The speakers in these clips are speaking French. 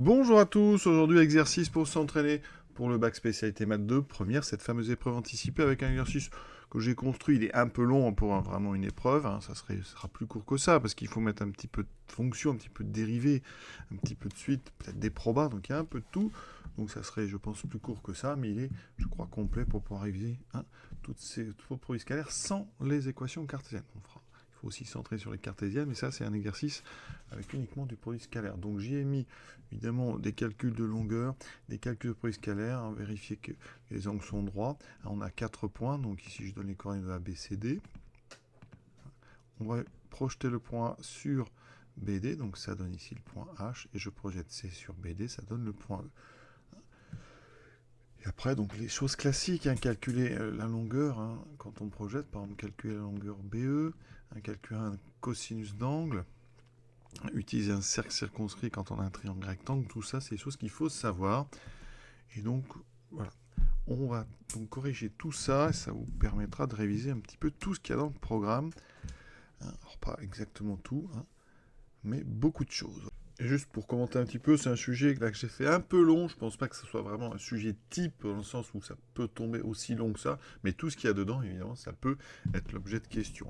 Bonjour à tous, aujourd'hui exercice pour s'entraîner pour le bac spécialité maths 2, première, cette fameuse épreuve anticipée avec un exercice que j'ai construit, il est un peu long pour vraiment une épreuve, hein, ça sera plus court que ça parce qu'il faut mettre un petit peu de fonction, un petit peu de dérivée, un petit peu de suite, peut-être des probas, donc il y a un peu de tout, donc ça serait je pense plus court que ça, mais il est je crois complet pour pouvoir réviser toutes vos produits scalaires sans les équations cartésiennes. Il faut aussi se centrer sur les cartésiennes, mais ça c'est un exercice avec uniquement du produit scalaire. Donc j'y ai mis évidemment des calculs de longueur, des calculs de produit scalaire, hein, vérifier que les angles sont droits. On a 4 points, donc ici je donne les coordonnées de A, B, C, D. On va projeter le point sur BD, donc ça donne ici le point H, et je projette C sur BD, ça donne le point E. Et après, donc les choses classiques, hein, calculer la longueur, hein, quand on projette, par exemple calculer la longueur BE, calculer un cosinus d'angle, utiliser un cercle circonscrit quand on a un triangle rectangle, tout ça, c'est des choses qu'il faut savoir. Et donc, voilà. On va donc corriger tout ça, et ça vous permettra de réviser un petit peu tout ce qu'il y a dans le programme. Alors, pas exactement tout, mais beaucoup de choses. Et juste pour commenter un petit peu, c'est un sujet là, que j'ai fait un peu long. Je pense pas que ce soit vraiment un sujet type, dans le sens où ça peut tomber aussi long que ça. Mais tout ce qu'il y a dedans, évidemment, ça peut être l'objet de questions.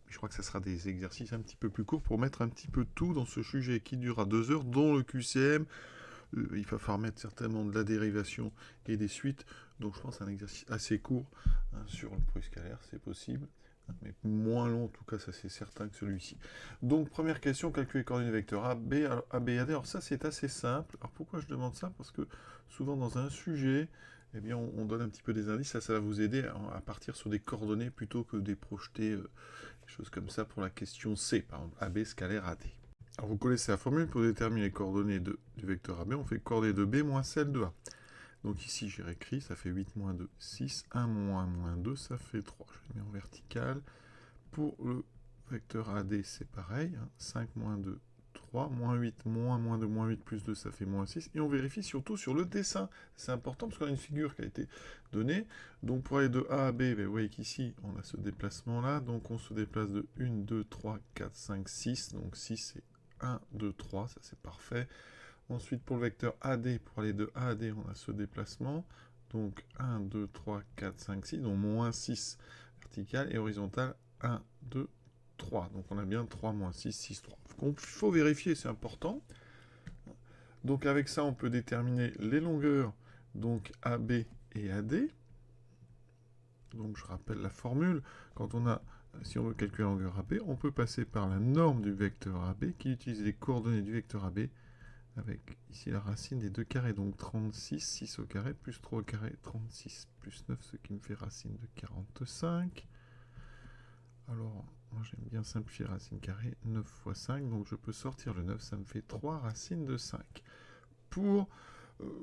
Je crois que ça sera des exercices un petit peu plus courts pour mettre un petit peu tout dans ce sujet qui durera 2 heures, dont le QCM. Il va falloir mettre certainement de la dérivation et des suites. Donc je pense un exercice assez court sur le produit scalaire, c'est possible. Mais moins long en tout cas, ça c'est certain que celui-ci. Donc première question, calculer les coordonnées vecteurs A, B, A, B, A, D. Alors ça c'est assez simple. Alors pourquoi je demande ça? Parce que souvent dans un sujet, eh bien, on donne un petit peu des indices, ça va vous aider à partir sur des coordonnées plutôt que des projetés, des choses comme ça pour la question C, par exemple AB scalaire AD. Alors vous connaissez la formule pour déterminer les coordonnées du vecteur AB, on fait coordonnées de B moins celle de A. Donc ici j'ai réécrit, ça fait 8 moins 2, 6, 1 moins 1 moins 2, ça fait 3. Je l'ai mis en vertical. Pour le vecteur AD c'est pareil, 5 moins 2, 3, moins 8, moins 2, moins 8 plus 2, ça fait moins 6. Et on vérifie surtout sur le dessin. C'est important parce qu'on a une figure qui a été donnée. Donc pour aller de A à B, vous voyez qu'ici, on a ce déplacement-là. Donc on se déplace de 1, 2, 3, 4, 5, 6. Donc 6, c'est 1, 2, 3, ça c'est parfait. Ensuite, pour le vecteur AD, pour aller de A à D, on a ce déplacement. Donc 1, 2, 3, 4, 5, 6. Donc moins 6 vertical et horizontal 1, 2, 3. Donc on a bien 3 moins 6, 6, 3. Donc il faut vérifier, c'est important. Donc avec ça, on peut déterminer les longueurs, donc AB et AD. Donc je rappelle la formule. Quand on a, si on veut calculer la longueur AB, on peut passer par la norme du vecteur AB qui utilise les coordonnées du vecteur AB avec ici la racine des deux carrés, donc 36, 6 au carré, plus 3 au carré, 36, plus 9, ce qui me fait racine de 45. Alors, moi j'aime bien simplifier racine carrée, 9 fois 5, donc je peux sortir le 9, ça me fait 3 racines de 5. Pour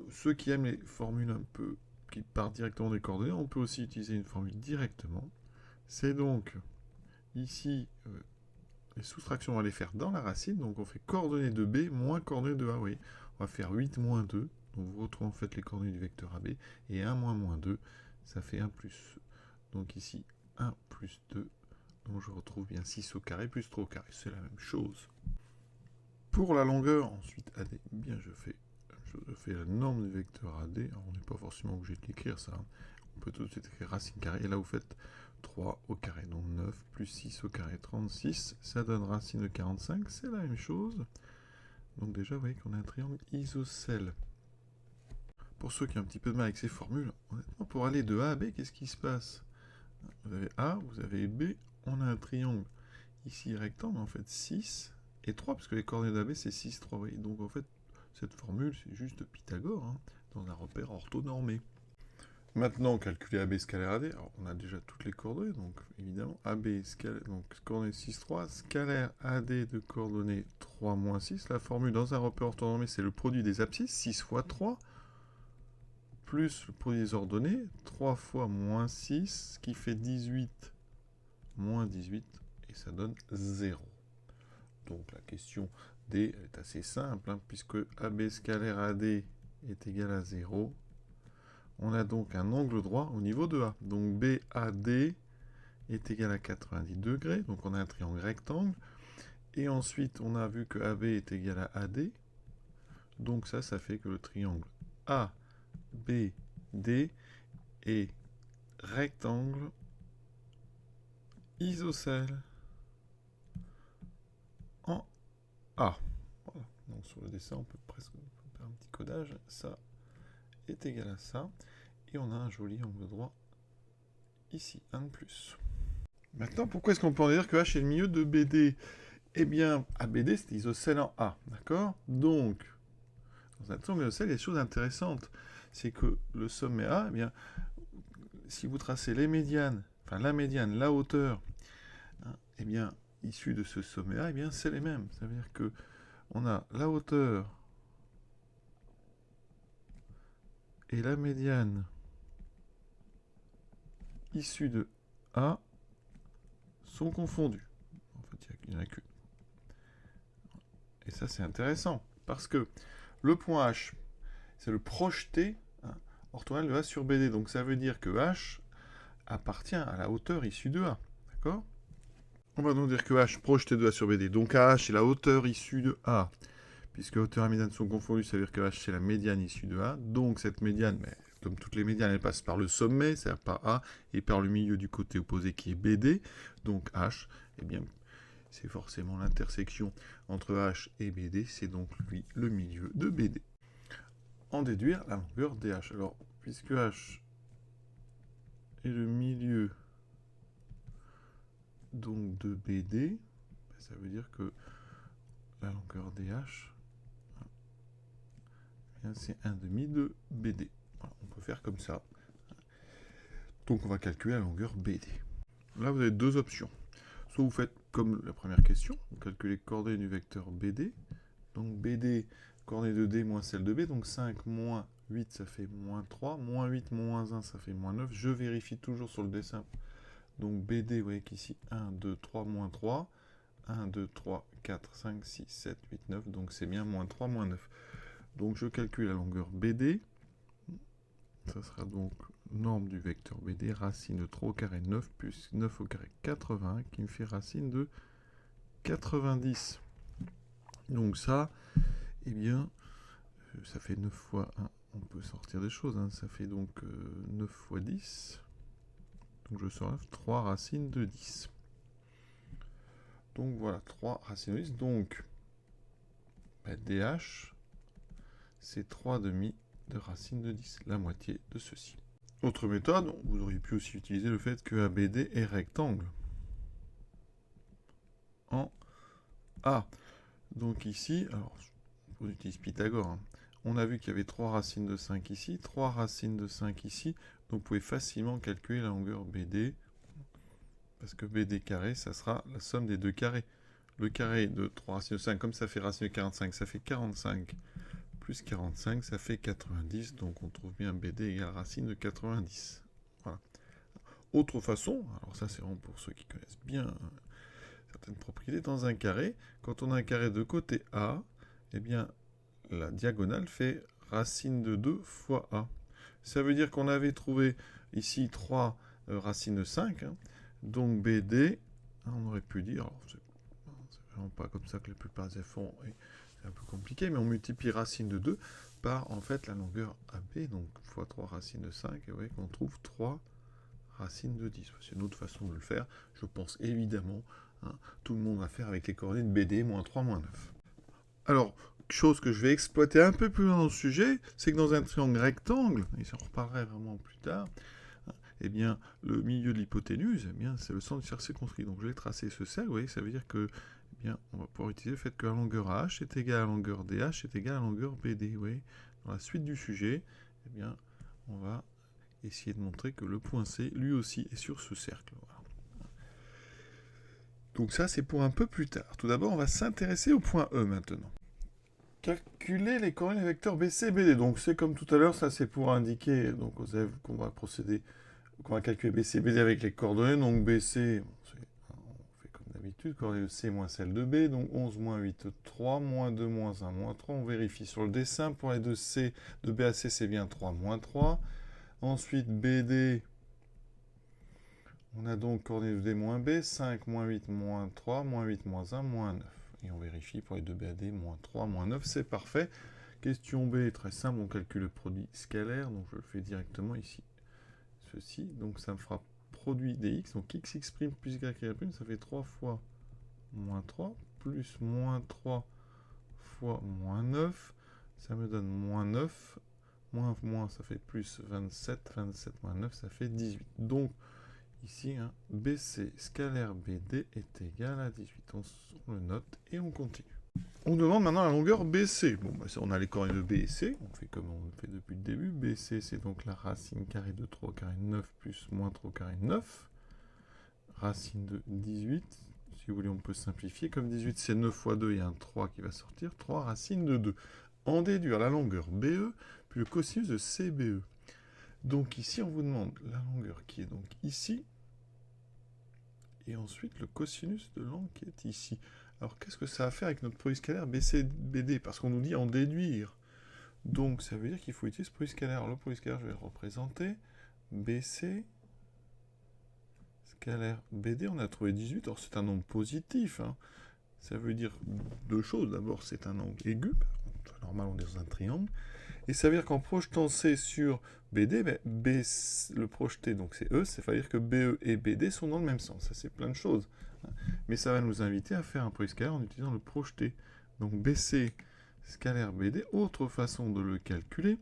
ceux qui aiment les formules un peu qui partent directement des coordonnées, on peut aussi utiliser une formule directement. C'est donc ici, les soustractions, on va les faire dans la racine, donc on fait coordonnées de B moins coordonnées de A, oui. On va faire 8 moins 2, donc vous retrouvez en fait les coordonnées du vecteur AB, et 1 moins 2, ça fait 1 plus. Donc ici, 1 plus 2, donc je retrouve bien 6 au carré plus 3 au carré, c'est la même chose. Pour la longueur, ensuite AD, bien je fais la norme du vecteur AD, alors on n'est pas forcément obligé de l'écrire ça, on peut tout de suite écrire racine carrée, et là vous faites 3 au carré, donc 9 plus 6 au carré, 36, ça donne racine de 45, c'est la même chose. Donc déjà, vous voyez qu'on a un triangle isocèle. Pour ceux qui ont un petit peu de mal avec ces formules, honnêtement, pour aller de A à B, qu'est-ce qui se passe? Vous avez A, vous avez B, on a un triangle ici rectangle, en fait 6 et 3, parce que les coordonnées d'AB c'est 6, 3, voyez. Donc en fait, cette formule, c'est juste Pythagore, dans un repère orthonormé. Maintenant, calculer AB scalaire AD, alors on a déjà toutes les coordonnées, donc évidemment, AB scalaire, donc coordonnées 6, 3, scalaire AD de coordonnées 3 moins 6. La formule dans un repère orthonormé, c'est le produit des abscisses, 6 fois 3, plus le produit des ordonnées, 3 fois moins 6, ce qui fait 18, moins 18, et ça donne 0. Donc la question D est assez simple, puisque AB scalaire AD est égal à 0. On a donc un angle droit au niveau de A. Donc BAD est égal à 90 degrés. Donc on a un triangle rectangle. Et ensuite, on a vu que AB est égal à AD. Donc ça fait que le triangle ABD est rectangle isocèle en A. Voilà. Donc sur le dessin, on peut presque faire un petit codage. Ça est égal à ça. Et on a un joli angle droit ici, un de plus. Maintenant, pourquoi est-ce qu'on peut en dire que H est le milieu de BD? Eh bien, ABD, c'est isocèle en A, d'accord? Donc, dans un triangle isocèle, il y a des choses intéressantes. C'est que le sommet A, eh bien, si vous tracez les médianes, enfin la médiane, la hauteur, hein, eh bien, issue de ce sommet A, eh bien, c'est les mêmes. Ça veut dire que on a la hauteur et la médiane issue de A sont confondus. En fait, il n'y en a qu'une. Et ça, c'est intéressant, parce que le point H, c'est le projeté orthogonal de A sur BD. Donc ça veut dire que H appartient à la hauteur issue de A. D'accord? On va donc dire que H projeté de A sur BD. Donc H est la hauteur issue de A. Puisque hauteur et médiane sont confondus, ça veut dire que H c'est la médiane issue de A. Donc cette médiane, mais comme toutes les médianes, elle passe par le sommet, c'est-à-dire par A, et par le milieu du côté opposé qui est BD. Donc H, eh bien, c'est forcément l'intersection entre H et BD, c'est donc lui le milieu de BD. En déduire la longueur DH. Alors, puisque H est le milieu donc de BD, ça veut dire que la longueur DH, c'est 1/2 de BD. Voilà, on peut faire comme ça. Donc on va calculer la longueur BD. Là, vous avez deux options. Soit vous faites comme la première question, vous calculez les coordonnées du vecteur BD. Donc BD, coordonnées de D moins celle de B. Donc 5 moins 8, ça fait moins 3. Moins 8, moins 1, ça fait moins 9. Je vérifie toujours sur le dessin. Donc BD, vous voyez qu'ici, 1, 2, 3, moins 3. 1, 2, 3, 4, 5, 6, 7, 8, 9. Donc c'est bien moins 3, moins 9. Donc je calcule la longueur BD. Ça sera donc norme du vecteur BD, racine de 3 au carré 9 plus 9 au carré 80, qui me fait racine de 90. Donc ça, eh bien, ça fait 9 fois 1. On peut sortir des choses, hein. Ça fait donc 9 fois 10. Donc je sors 3 racines de 10. Donc voilà, 3 racines de 10. Donc, DH, c'est 3,5 de racine de 10, la moitié de ceci. Autre méthode, vous auriez pu aussi utiliser le fait que ABD est rectangle en A. Donc ici, alors on utilise Pythagore, hein. On a vu qu'il y avait 3 racines de 5 ici, 3 racines de 5 ici, donc vous pouvez facilement calculer la longueur BD, parce que BD carré, ça sera la somme des deux carrés. Le carré de 3 racines de 5, comme ça fait racine de 45, ça fait 45. Plus 45, ça fait 90, donc on trouve bien BD égale racine de 90. Voilà. Autre façon, alors ça c'est vraiment pour ceux qui connaissent bien certaines propriétés, dans un carré, quand on a un carré de côté A, eh bien la diagonale fait racine de 2 fois A. Ça veut dire qu'on avait trouvé ici 3 racines de 5, hein, donc BD, hein, on aurait pu dire, alors c'est vraiment pas comme ça que la plupart des font, c'est un peu compliqué, mais on multiplie racine de 2 par en fait la longueur AB, donc fois 3 racines de 5, et vous voyez qu'on trouve 3 racines de 10. C'est une autre façon de le faire. Je pense évidemment, hein, tout le monde va faire avec les coordonnées de BD, moins 3, moins 9. Alors, chose que je vais exploiter un peu plus loin dans le sujet, c'est que dans un triangle rectangle, et ça en reparlerait vraiment plus tard, eh bien, le milieu de l'hypoténuse, eh bien, c'est le centre du cercle circonscrit. Donc je vais tracer ce cercle, vous voyez, ça veut dire que eh bien, on va pouvoir utiliser le fait que la longueur H est égale à la longueur DH est égale à la longueur BD. Vous voyez, dans la suite du sujet, eh bien, on va essayer de montrer que le point C, lui aussi, est sur ce cercle. Voilà. Donc ça, c'est pour un peu plus tard. Tout d'abord, on va s'intéresser au point E maintenant. Calculer les coordonnées des vecteurs BC et BD. Donc c'est comme tout à l'heure, ça c'est pour indiquer donc, aux élèves qu'on va procéder, qu'on va calculer BC et BD avec les coordonnées. Donc BC, on fait comme d'habitude, coordonnées de C moins celle de B. Donc 11 moins 8, 3, moins 2, moins 1, moins 3. On vérifie sur le dessin. Pour les deux C, de B à C, c'est bien 3, moins 3. Ensuite, BD, on a donc coordonnées de D moins B, 5, moins 8, moins 3, moins 8, moins 1, moins 9. Et on vérifie pour les deux B à D, moins 3, moins 9, c'est parfait. Question B, très simple, on calcule le produit scalaire, donc je le fais directement ici. Ceci, donc ça me fera produit dx, donc xx' plus y', ça fait 3 fois moins 3, plus moins 3 fois moins 9, ça me donne moins 9, moins ça fait plus 27, 27 moins 9, ça fait 18. Donc, ici, hein, BC scalaire BD est égal à 18. On le note et on continue. On demande maintenant la longueur BC. Bon, bah, on a les coordonnées de B et C, on fait comme on fait depuis le début. BC, c'est donc la racine carrée de 3 au carré 9 plus moins 3 au carré 9. Racine de 18. Si vous voulez, on peut simplifier. Comme 18, c'est 9 fois 2, il y a un 3 qui va sortir. 3 racine de 2. En déduire la longueur BE, puis le cosinus de CBE. Donc ici, on vous demande la longueur qui est donc ici. Et ensuite, le cosinus de l'angle qui est ici. Alors, qu'est-ce que ça a à faire avec notre produit scalaire BC-BD? Parce qu'on nous dit en déduire. Donc, ça veut dire qu'il faut utiliser ce produit scalaire. Alors, le produit scalaire, je vais le représenter. BC scalaire BD, on a trouvé 18. Alors, c'est un nombre positif. Hein. Ça veut dire deux choses. D'abord, c'est un angle aigu. Normal, on est dans un triangle. Et ça veut dire qu'en projetant C sur BD, ben, le projeté, donc c'est E, ça veut dire que BE et BD sont dans le même sens. Ça, c'est plein de choses. Mais ça va nous inviter à faire un produit scalaire en utilisant le projeté. Donc BC scalaire BD, autre façon de le calculer.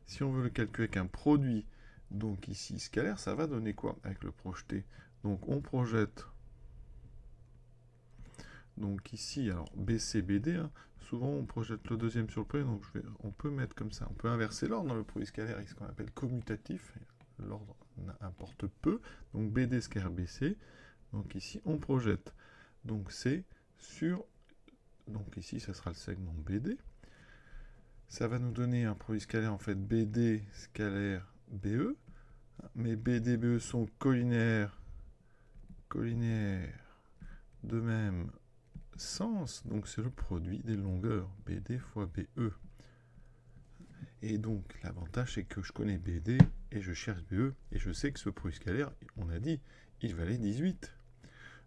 Si on veut le calculer avec un produit, donc ici scalaire, ça va donner quoi avec le projeté? Donc on projette. Donc ici, alors BC, BD, hein, souvent on projette le deuxième sur le premier, donc on peut mettre comme ça. On peut inverser l'ordre dans le produit scalaire, ce qu'on appelle commutatif. L'ordre importe peu. Donc BD scalaire BC. Donc ici, on projette. Donc C sur... Donc ici, ça sera le segment BD. Ça va nous donner un produit scalaire, en fait, BD scalaire BE. Mais BD et BE sont collinaires de même sens. Donc c'est le produit des longueurs BD fois BE. Et donc, l'avantage, c'est que je connais BD et je cherche BE. Et je sais que ce produit scalaire, on a dit, il valait 18.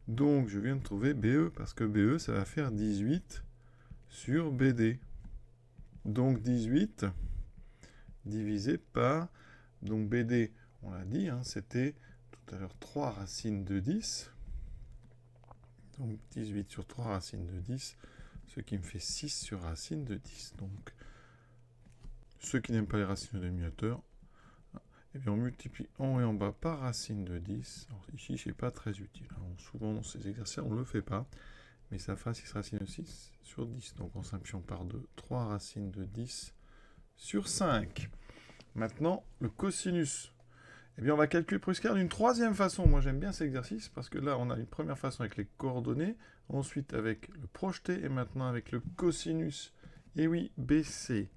Donc, je viens de trouver BE, parce que BE, ça va faire 18 sur BD. Donc, 18 divisé par... Donc, BD, on l'a dit, hein, c'était tout à l'heure 3 racines de 10. Donc, 18 sur 3 racines de 10, ce qui me fait 6 sur racine de 10. Donc, ceux qui n'aiment pas les racines de demi-hauteur, et bien on multiplie en haut et en bas par racine de 10. Alors ici, c'est pas très utile. Alors, souvent, dans ces exercices, on ne le fait pas. Mais ça fera 6 racines de 6 sur 10. Donc en simplifiant par 2, 3 racines de 10 sur 5. Maintenant, le cosinus. Eh bien, on va calculer le produit scalaire d'une troisième façon. Moi, j'aime bien cet exercice parce que là, on a une première façon avec les coordonnées, ensuite avec le projeté et maintenant avec le cosinus. Et oui, BC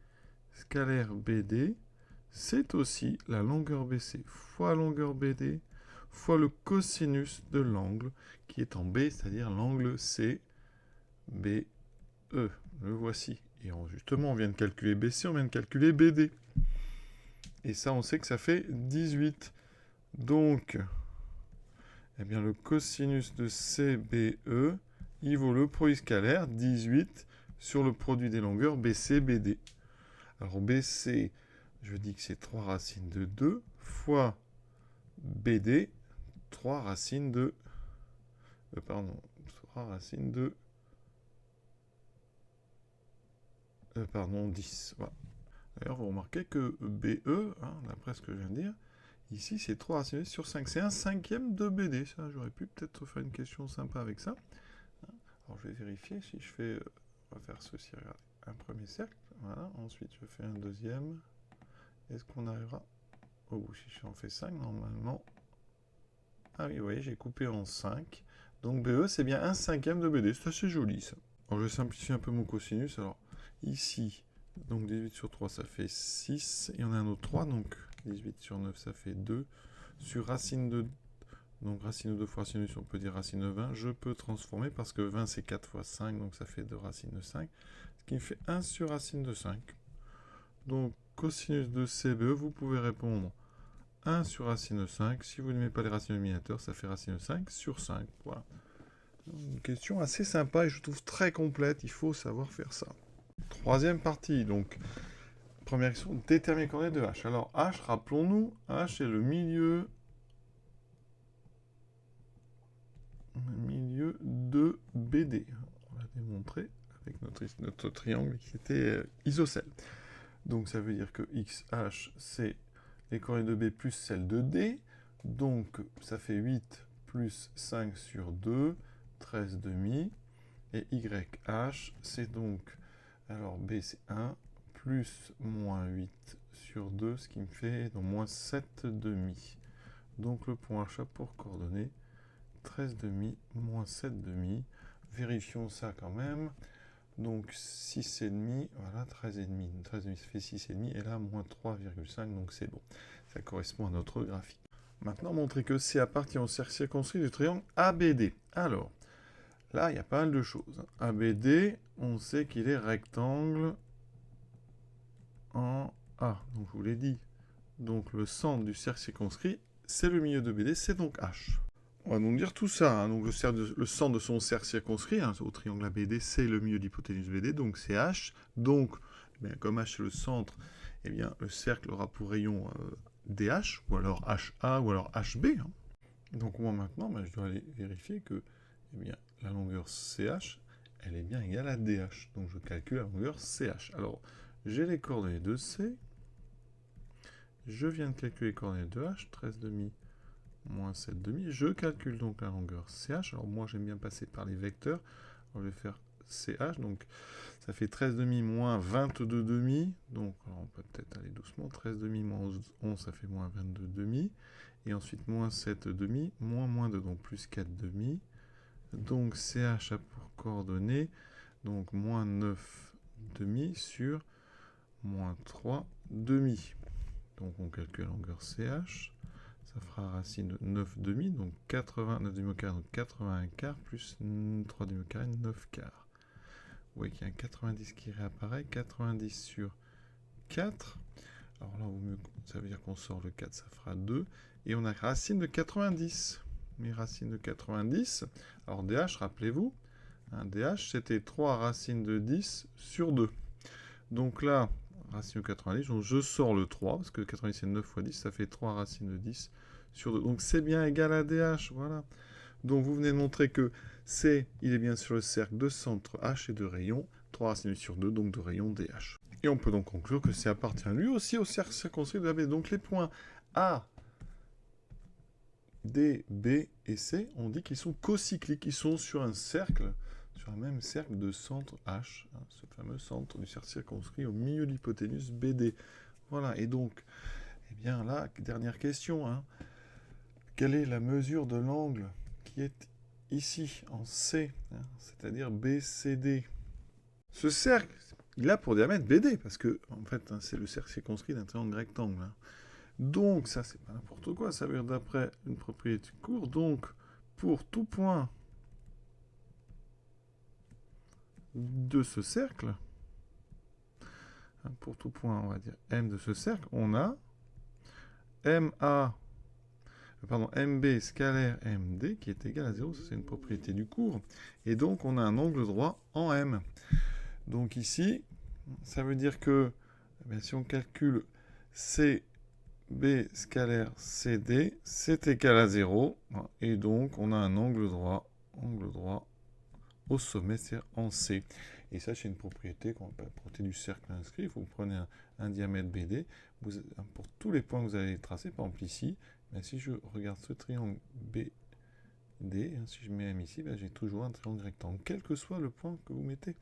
scalaire BD, c'est aussi la longueur BC fois longueur BD fois le cosinus de l'angle qui est en B, c'est-à-dire l'angle CBE. Le voici. Et justement, on vient de calculer BC, on vient de calculer BD. Et ça, on sait que ça fait 18. Donc, eh bien, le cosinus de CBE, il vaut le produit scalaire 18 sur le produit des longueurs BC, BD. Alors, BC, je dis que c'est 3 racines de 2 fois BD, 3 racines de... 3 racines de... 10. Voilà. D'ailleurs, vous remarquez que BE, hein, d'après ce que je viens de dire, ici, c'est 3 racines sur 5. C'est un cinquième de BD. Ça, j'aurais pu peut-être faire une question sympa avec ça. Alors, je vais vérifier si je fais... on va faire ceci, regardez. Un premier cercle. Voilà. Ensuite, je fais un deuxième. Est-ce qu'on arrivera au bout? Si j'en fais 5, normalement... Ah oui, vous voyez, j'ai coupé en 5. Donc, BE, c'est bien un cinquième de BD. C'est assez joli, ça. Alors, je vais simplifier un peu mon cosinus. Alors, ici... Donc 18 sur 3, ça fait 6. Et on a un autre 3, donc 18 sur 9, ça fait 2. Sur racine de... Donc racine de 2 fois racine de 10, on peut dire racine de 20. Je peux transformer parce que 20, c'est 4 fois 5, donc ça fait 2 racines de 5. Ce qui me fait 1 sur racine de 5. Donc cosinus de CBE, vous pouvez répondre 1 sur racine de 5. Si vous n'aimez pas les racines diminueurs, ça fait racine de 5 sur 5. Voilà. Une question assez sympa et je trouve très complète. Il faut savoir faire ça. Troisième partie, donc première question, déterminer les coordonnées de H. Alors H, rappelons-nous, H est le milieu de BD. On l'a démontré avec notre triangle qui était isocèle. Donc ça veut dire que XH, c'est les coordonnées de B plus celles de D. Donc ça fait 8 plus 5 sur 2, 13 demi. Et YH, c'est donc, alors B c'est 1, plus moins 8 sur 2, ce qui me fait donc moins 7 demi. Donc le point H a pour coordonnées 13 demi, moins 7 demi. Vérifions ça quand même. Donc 6,5, voilà, 13,5. 13,5 ça fait 6,5, et là, moins 3,5, donc c'est bon. Ça correspond à notre graphique. Maintenant, montrer que C appartient au cercle circonscrit du triangle ABD. Alors, là, il y a pas mal de choses. ABD, on sait qu'il est rectangle en A. Donc, je vous l'ai dit. Donc, le centre du cercle circonscrit, c'est le milieu de BD, c'est donc H. On va donc dire tout ça. Hein. Donc, le centre de son cercle circonscrit, hein, au triangle ABD, c'est le milieu d'hypoténuse BD, donc c'est H. Donc, eh bien, comme H est le centre, eh bien, le cercle aura pour rayon DH, ou alors HA, ou alors HB. Hein. Donc, moi, maintenant, je dois aller vérifier que eh bien, la longueur CH, elle est bien égale à DH. Donc, je calcule la longueur CH. Alors, j'ai les coordonnées de C. Je viens de calculer les coordonnées de H, 13 demi, moins 7 demi. Je calcule donc la longueur CH. Alors, moi, j'aime bien passer par les vecteurs. Alors, je vais faire CH. Donc, ça fait 13 demi moins 22 demi. Donc, alors, on peut peut-être aller doucement. 13 demi moins 11, ça fait moins 22 demi. Et ensuite, moins 7 demi, moins 2, donc plus 4 demi. Donc CH a pour coordonnées, donc moins 9 demi sur moins 3 demi. Donc on calcule la longueur CH. Ça fera racine de 9 demi, donc 89 demi au carré, donc 80 quarts, plus 3 demi au carré, 9 quarts. Vous voyez qu'il y a un 90 qui réapparaît, 90 sur 4. Alors là, au mieux, ça veut dire qu'on sort le 4, ça fera 2. Et on a racine de 90. Mais racine de 90, alors DH, rappelez-vous, hein, DH, c'était 3 racines de 10 sur 2. Donc là, racine de 90, donc je sors le 3, parce que 90 c'est 9 fois 10, ça fait 3 racines de 10 sur 2. Donc c'est bien égal à DH, voilà. Donc vous venez de montrer que C, il est bien sur le cercle de centre H et de rayon, 3 racines sur 2, donc de rayon DH. Et on peut donc conclure que C appartient lui aussi au cercle circonscrit de AB. Donc les points A, D, B et C, on dit qu'ils sont cocycliques, ils sont sur un cercle, sur un même cercle de centre H, hein, ce fameux centre du cercle circonscrit au milieu de l'hypoténuse BD. Voilà, et donc, eh bien là, dernière question, hein. Quelle est la mesure de l'angle qui est ici, en C, hein, c'est-à-dire BCD? Ce cercle, il a pour diamètre BD, parce que, en fait, hein, c'est le cercle circonscrit d'un triangle rectangle. Hein. Donc, ça, c'est pas n'importe quoi, ça veut dire d'après une propriété de cours. Donc, pour tout point de ce cercle, hein, pour tout point, on va dire M de ce cercle, on a MB scalaire MD qui est égal à 0, ça c'est une propriété du cours. Et donc, on a un angle droit en M. Donc ici, ça veut dire que, eh bien, si on calcule C B scalaire CD, c'est égal à 0. Et donc, on a un angle droit au sommet, c'est en C. Et ça, c'est une propriété qu'on appelle la propriété du cercle inscrit. Vous prenez un diamètre BD. Pour tous les points que vous allez tracer, par exemple ici, ben, si je regarde ce triangle BD, hein, si je mets M ici, ben, j'ai toujours un triangle rectangle, quel que soit le point que vous mettez.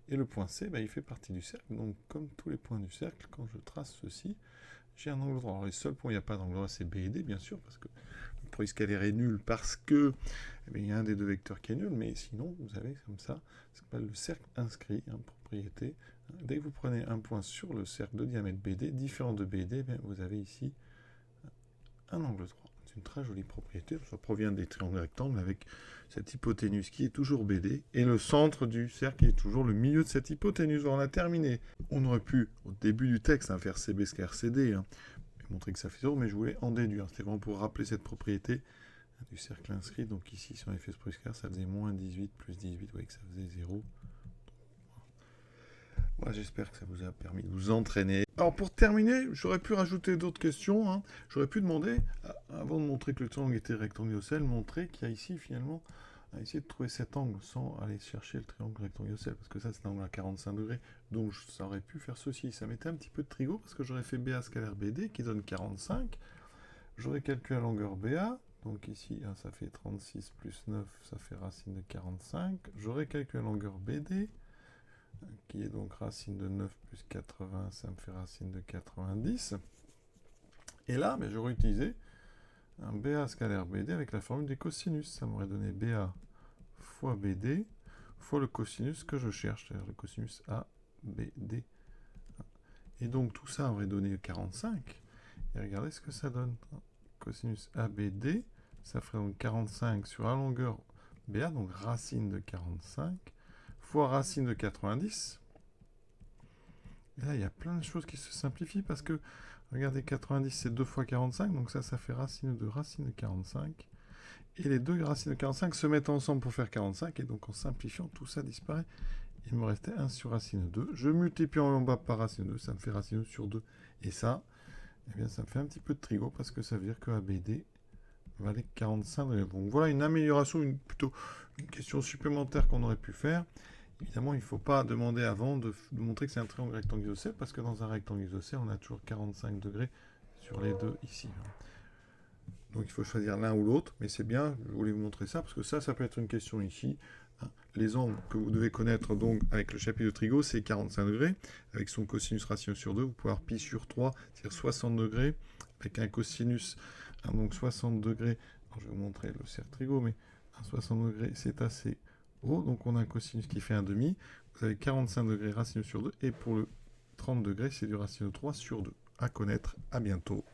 Et le point C, ben, il fait partie du cercle. Donc, comme tous les points du cercle, quand je trace ceci, j'ai un angle droit. Alors, les seuls points où il n'y a pas d'angle droit, c'est B et D, bien sûr, parce que le produit scalaire est nul, parce que il y a un des deux vecteurs qui est nul, mais sinon, vous avez comme ça, ça s'appelle le cercle inscrit, hein, propriété. Dès que vous prenez un point sur le cercle de diamètre BD, différent de BD, vous avez ici un angle droit. C'est une très jolie propriété, ça provient des triangles rectangles avec cette hypoténuse qui est toujours BD, et le centre du cercle est toujours le milieu de cette hypoténuse. On a terminé. On aurait pu, au début du texte, faire CB scalaire CD, hein, et montrer que ça fait 0, mais je voulais en déduire. C'était vraiment pour rappeler cette propriété du cercle inscrit. Donc ici, si on avait fait ce produit scalaire, ça faisait moins 18 plus 18, vous voyez que ça faisait 0. Voilà, j'espère que ça vous a permis de vous entraîner. Alors pour terminer, j'aurais pu rajouter d'autres questions, hein. J'aurais pu demander, avant de montrer que le triangle était rectangle isocèle, montrer qu'il y a ici finalement, à essayer de trouver cet angle sans aller chercher le triangle rectangle isocèle, parce que ça c'est un angle à 45 degrés, donc ça aurait pu faire ceci. Ça mettait un petit peu de trigo, parce que j'aurais fait BA scalaire BD qui donne 45. J'aurais calculé la longueur BA, donc ici ça fait 36 plus 9, ça fait racine de 45. J'aurais calculé la longueur BD, qui est donc racine de 9 plus 80, ça me fait racine de 90. Et là, j'aurais utilisé un BA scalaire BD avec la formule des cosinus. Ça m'aurait donné BA fois BD fois le cosinus que je cherche, c'est-à-dire le cosinus ABD. Et donc tout ça aurait donné 45. Et regardez ce que ça donne. Cosinus ABD, ça ferait donc 45 sur la longueur BA, donc racine de 45, fois racine de 90. Et là, il y a plein de choses qui se simplifient parce que, regardez, 90, c'est 2 fois 45, donc ça fait racine de 45. Et les deux racines de 45 se mettent ensemble pour faire 45, et donc en simplifiant, tout ça disparaît. Il me restait 1 sur racine 2. Je multiplie en bas par racine 2, ça me fait racine 2 sur 2. Et ça, eh bien, ça me fait un petit peu de trigo parce que ça veut dire que ABD valait 45 degrés. Donc voilà une amélioration, plutôt une question supplémentaire qu'on aurait pu faire. Évidemment, il ne faut pas demander avant de montrer que c'est un triangle rectangle isocèle, parce que dans un rectangle isocèle, on a toujours 45 degrés sur les deux ici. Donc il faut choisir l'un ou l'autre, mais c'est bien, je voulais vous montrer ça, parce que ça peut être une question ici. Les angles que vous devez connaître donc avec le chapitre de trigo, c'est 45 degrés. Avec son cosinus racine sur 2, vous pouvez avoir pi sur 3, c'est-à-dire 60 degrés, avec un cosinus, donc 60 degrés. Alors, je vais vous montrer le cercle trigo, mais 60 degrés, c'est assez haut. Donc on a un cosinus qui fait un demi. Vous avez 45 degrés racine sur 2, et pour le 30 degrés, c'est du racine 3 sur 2. À connaître, à bientôt.